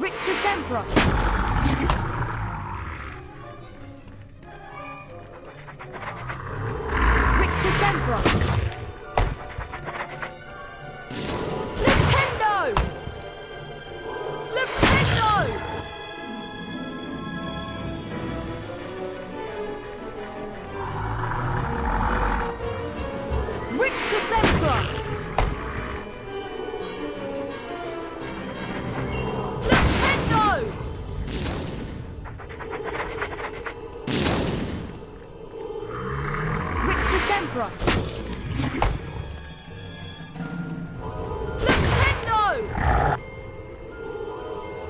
Rictus Emperor. Rictus Emperor. Flipendo! Flipendo! Rictus Emperor. Emperor. Flipendo!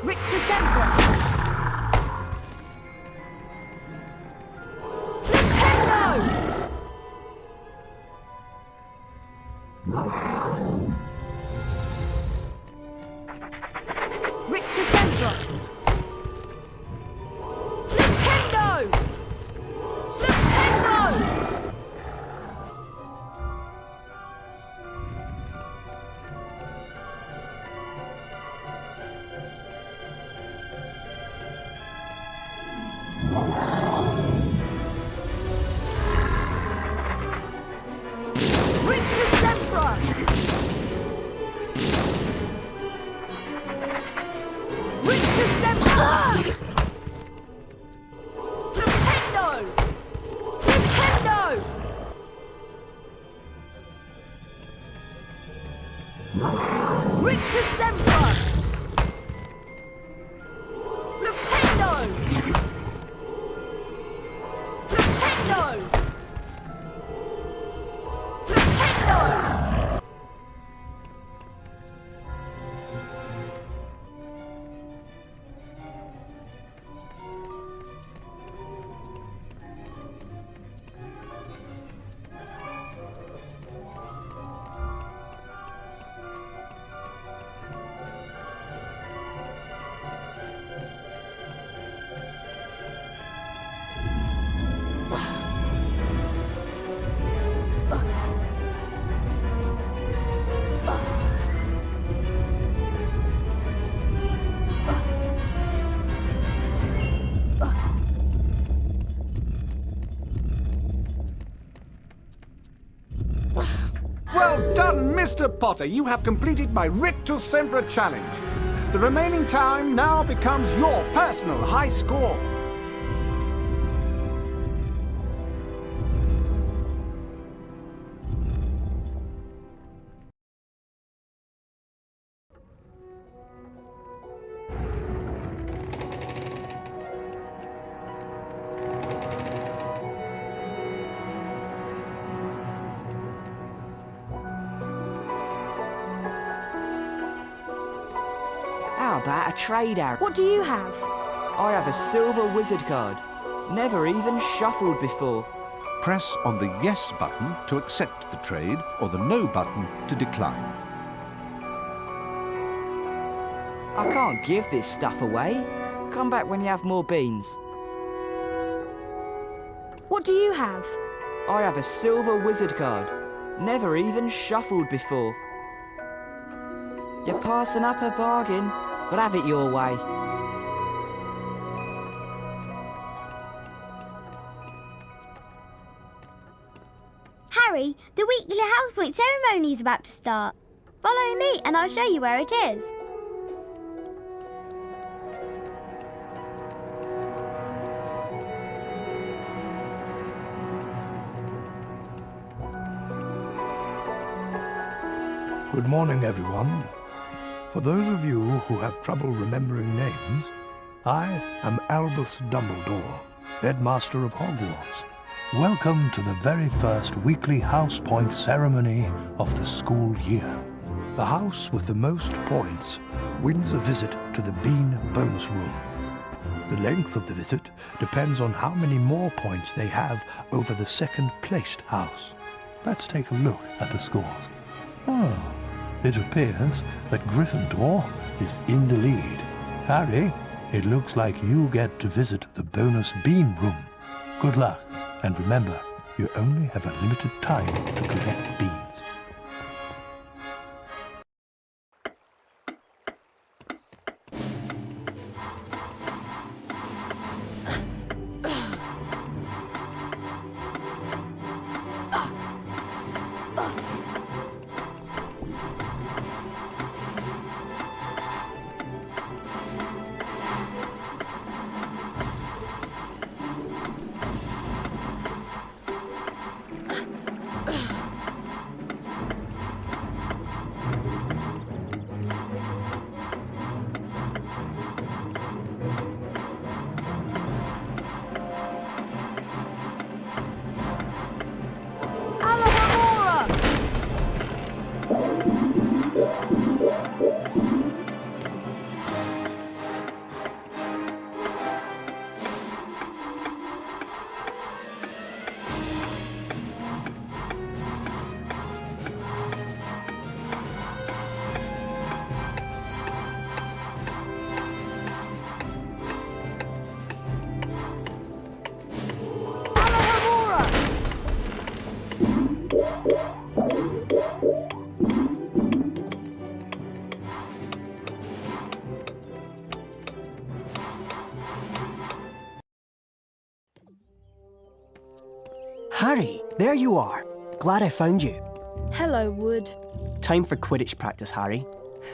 Rictus Emperor. Flipendo! Rictus Emperor. Flipendo! Flipendo! Rictus Emperor! Rictus Emperor! Flipendo! Flipendo! Rictus Emperor! Flipendo! Flipendo! Well done, Mr. Potter. You have completed my Rictus Semper challenge. The remaining time now becomes your personal high score. How about a trade arrow? What do you have? I have a silver wizard card. Never even shuffled before. Press on the Yes button to accept the trade or the No button to decline. I can't give this stuff away. Come back when you have more beans. What do you have? I have a silver wizard card. Never even shuffled before. You're passing up a bargain, but have it your way. Harry, the weekly house point ceremony is about to start. Follow me and I'll show you where it is. Good morning, everyone. For those of you who have trouble remembering names, I am Albus Dumbledore, Headmaster of Hogwarts. Welcome to the very first weekly house point ceremony of the school year. The house with the most points wins a visit to the Bean bonus room. The length of the visit depends on how many more points they have over the second-placed house. Let's take a look at the scores. Oh, it appears that Gryffindor is in the lead. Harry, it looks like you get to visit the bonus bean room. Good luck, and remember, you only have a limited time to collect beans. Harry, there you are. Glad I found you. Hello, Wood. Time for Quidditch practice, Harry.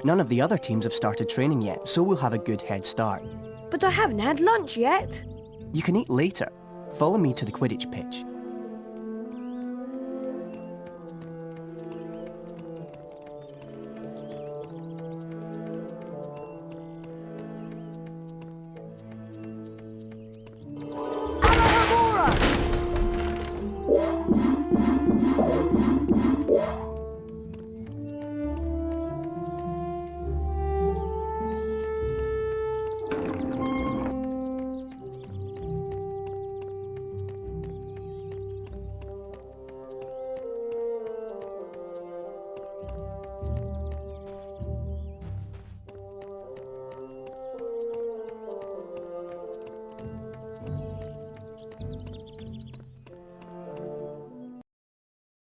None of the other teams have started training yet, so we'll have a good head start. But I haven't had lunch yet. You can eat later. Follow me to the Quidditch pitch.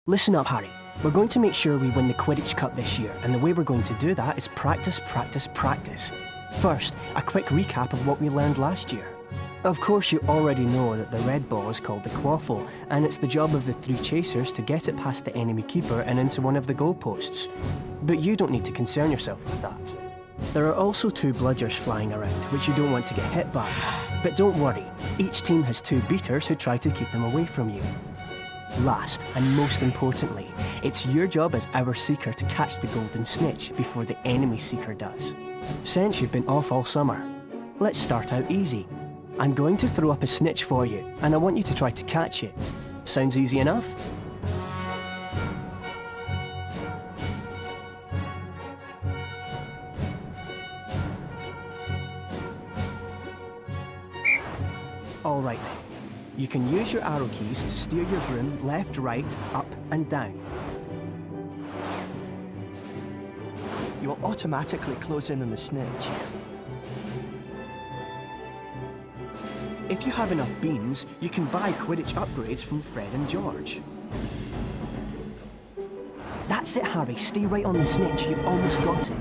Listen up, Harry. We're going to make sure we win the Quidditch Cup this year, and the way we're going to do that is practice, practice, practice. First, a quick recap of what we learned last year. Of course, you already know that the red ball is called the quaffle, and it's the job of the 3 chasers to get it past the enemy keeper and into one of the goalposts. But you don't need to concern yourself with that. There are also 2 bludgers flying around, which you don't want to get hit by. But don't worry, each team has 2 beaters who try to keep them away from you. Last, and most importantly, it's your job as our seeker to catch the golden snitch before the enemy seeker does. Since you've been off all summer, let's start out easy. I'm going to throw up a snitch for you, and I want you to try to catch it. Sounds easy enough? All right then. You can use your arrow keys to steer your broom left, right, up and down. You will automatically close in on the snitch. If you have enough beans, you can buy Quidditch upgrades from Fred and George. That's it, Harry. Stay right on the snitch. You've almost got it.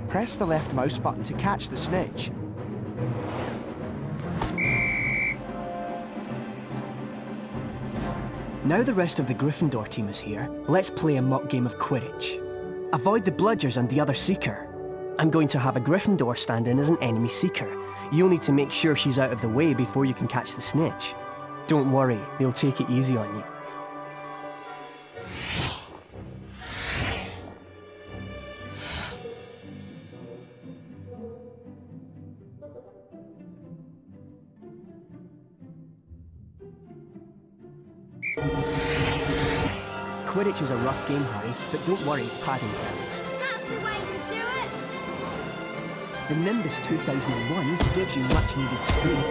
Press the left mouse button to catch the snitch. Now the rest of the Gryffindor team is here, let's play a mock game of Quidditch. Avoid the bludgers and the other seeker. I'm going to have a Gryffindor stand in as an enemy seeker. You'll need to make sure she's out of the way before you can catch the snitch. Don't worry, they'll take it easy on you. Quidditch is a rough game, Harry, but don't worry, padding helps. That's the way to do it! The Nimbus 2001 gives you much-needed speed.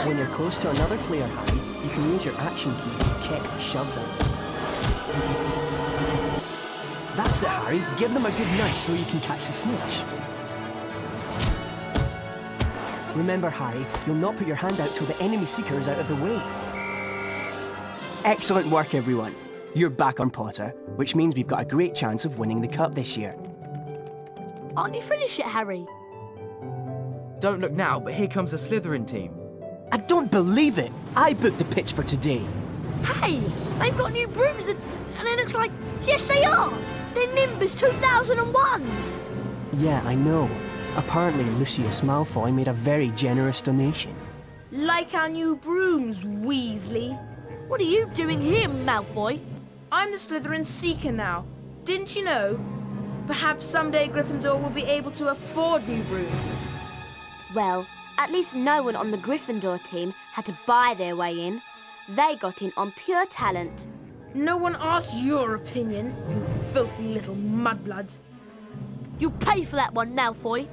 When you're close to another player, Harry, you can use your action key to kick or shove them. That's it, Harry. Give them a good nudge so you can catch the snitch. Remember, Harry, you'll not put your hand out till the enemy seeker is out of the way. Excellent work, everyone. You're back on Potter, which means we've got a great chance of winning the cup this year. Aren't you finished yet, Harry? Don't look now, but here comes the Slytherin team. I don't believe it! I booked the pitch for today. Hey, they've got new brooms and it looks like... Yes, they are! They're Nimbus 2001s! Yeah, I know. Apparently, Lucius Malfoy made a very generous donation. Like our new brooms, Weasley. What are you doing here, Malfoy? I'm the Slytherin Seeker now. Didn't you know? Perhaps someday Gryffindor will be able to afford new brooms. Well, at least no one on the Gryffindor team had to buy their way in. They got in on pure talent. No one asked your opinion, you filthy little mudbloods. You'll pay for that one, Malfoy.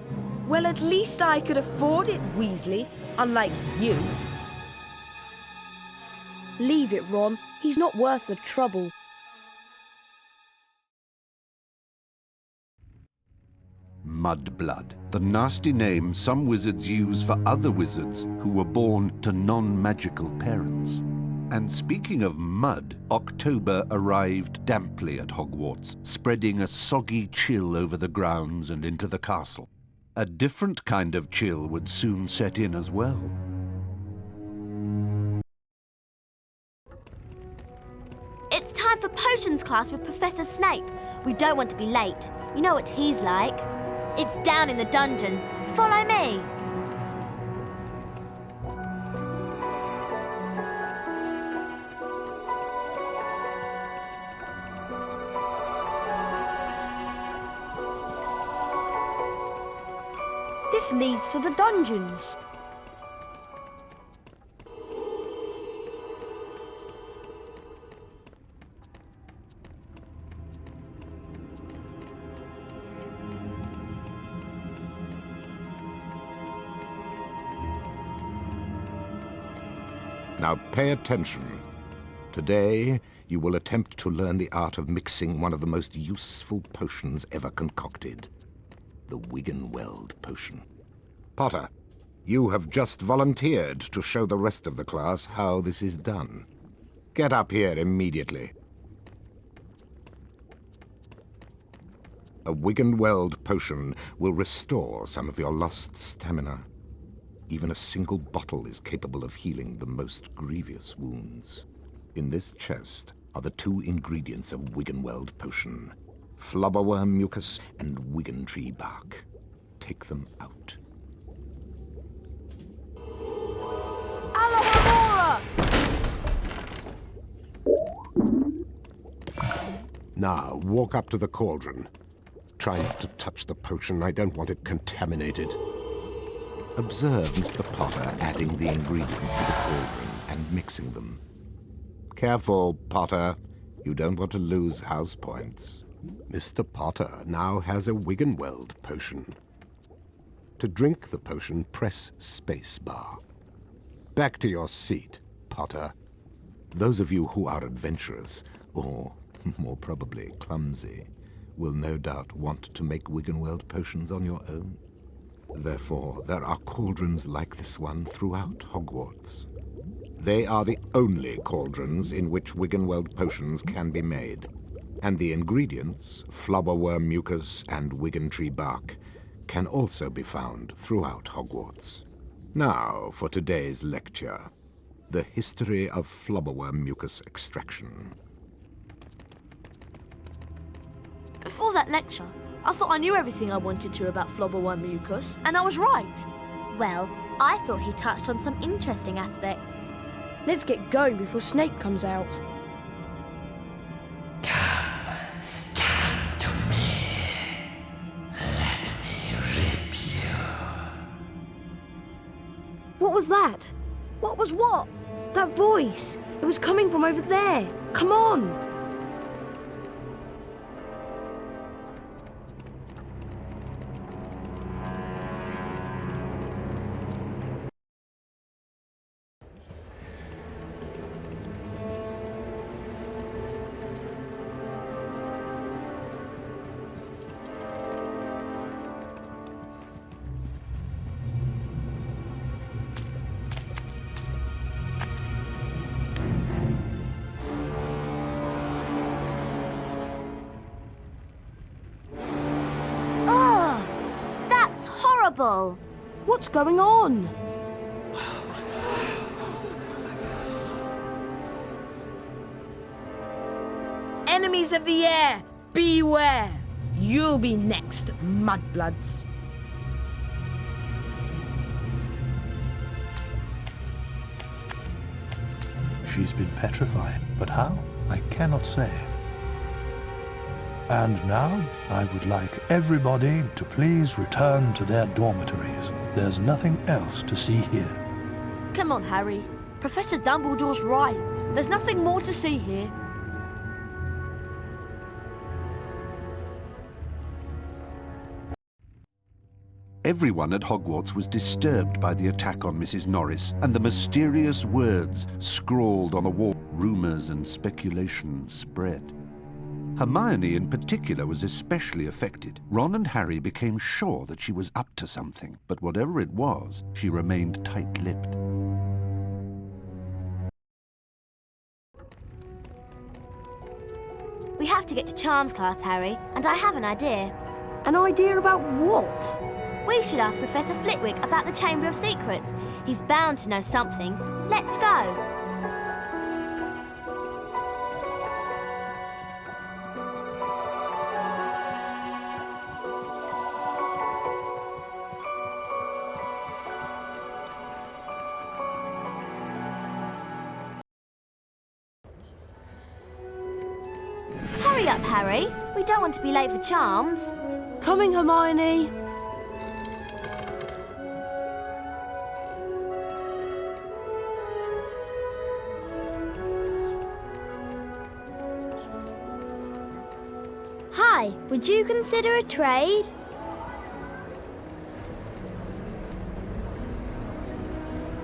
Well, at least I could afford it, Weasley, unlike you. Leave it, Ron. He's not worth the trouble. mudblood, the nasty name some wizards use for other wizards who were born to non-magical parents. And speaking of mud, October arrived damply at Hogwarts, spreading a soggy chill over the grounds and into the castle. A different kind of chill would soon set in as well. It's time for potions class with Professor Snape. We don't want to be late. You know what he's like. It's down in the dungeons. Follow me. This leads to the dungeons. Now pay attention. Today, you will attempt to learn the art of mixing one of the most useful potions ever concocted. The Wiggenweld potion. Potter, you have just volunteered to show the rest of the class how this is done. Get up here immediately. A Wiggenweld potion will restore some of your lost stamina. Even a single bottle is capable of healing the most grievous wounds. In this chest are the 2 ingredients of Wiggenweld potion: flubberworm mucus and wiggentree bark. Take them out. Now, walk up to the cauldron. Try not to touch the potion. I don't want it contaminated. Observe Mr. Potter adding the ingredients to the cauldron and mixing them. Careful, Potter. You don't want to lose house points. Mr. Potter now has a Wiggenweld potion. To drink the potion, press space bar. Back to your seat, Potter. Those of you who are adventurous, or more probably clumsy, will no doubt want to make Wiggenweld potions on your own. Therefore, there are cauldrons like this one throughout Hogwarts. They are the only cauldrons in which Wiggenweld potions can be made, and the ingredients, flubberworm mucus and wiggentree bark, can also be found throughout Hogwarts. Now for today's lecture, the history of flubberworm mucus extraction. Before that lecture, I thought I knew everything I wanted to about flubberworm mucus, and I was right. Well, I thought he touched on some interesting aspects. Let's get going before Snape comes out. What was that? What was what? That voice. It was coming from over there. Come on. What's going on? Enemies of the air, beware! You'll be next, mudbloods. She's been petrified, but how? I cannot say. And now, I would like everybody to please return to their dormitories. There's nothing else to see here. Come on, Harry. Professor Dumbledore's right. There's nothing more to see here. Everyone at Hogwarts was disturbed by the attack on Mrs. Norris and the mysterious words scrawled on a wall. Rumours and speculations spread. Hermione in particular was especially affected. Ron and Harry became sure that she was up to something, but whatever it was, she remained tight-lipped. We have to get to charms class, Harry, and I have an idea. An idea about what? We should ask Professor Flitwick about the Chamber of Secrets. He's bound to know something. Let's go. Hurry up, Harry. We don't want to be late for charms. Coming, Hermione. Hi, would you consider a trade?